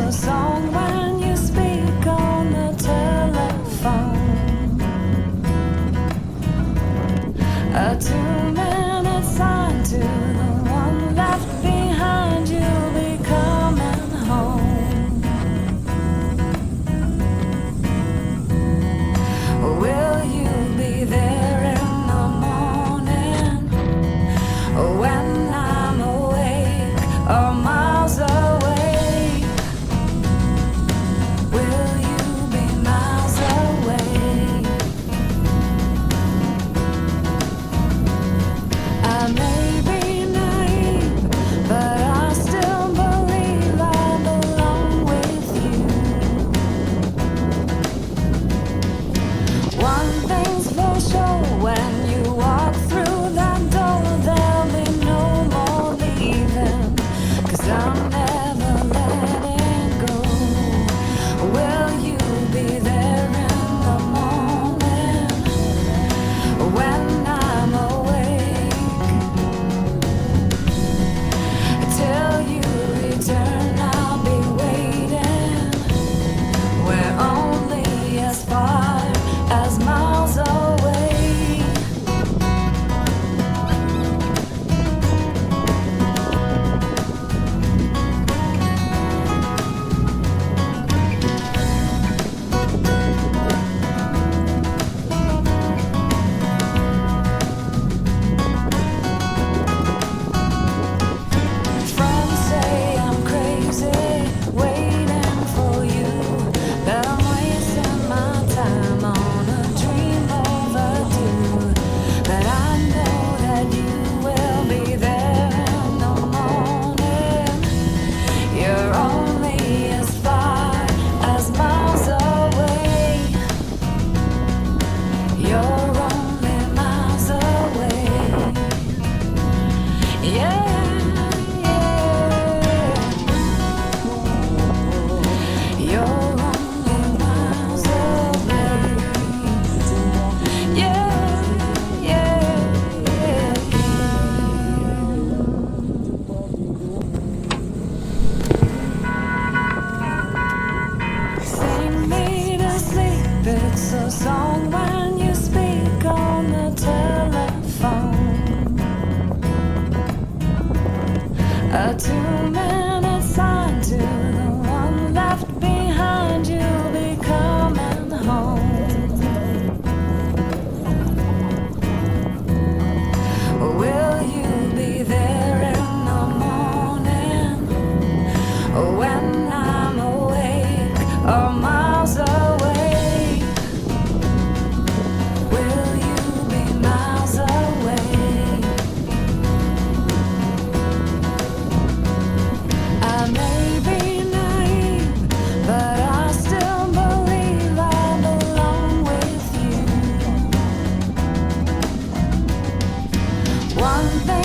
a song when you speak on the telephone. A 2-minute sign to the one left behind. You'll be coming home. Will you be there in the morning when I'm awake or miles away? Will you be miles away? I may be naive, but I still believe I belong with you. One thing's for sure, when you walk through that door, there'll be no more leaving, 'cause I'm never letting go. Will you be there in the morning when I'm awake? Till you return, I'll be waiting. We're only as far as miles away. Friends say I'm crazy, waiting for you, that I'm wasting my time on a dream overdue. But I know that you will be there in the morning. You're only as far as miles away. You're only miles away. Yeah, yeah. You're only miles away. Yeah, yeah, yeah. Sing me to sleep, it's a song when you speak on the telephone. A 2-minute sign to the one left behind. You'll be coming home. Will you be there in the morning when I'm awake or miles away? Will you be miles away? I may be naive, but I still believe I belong with you. One thing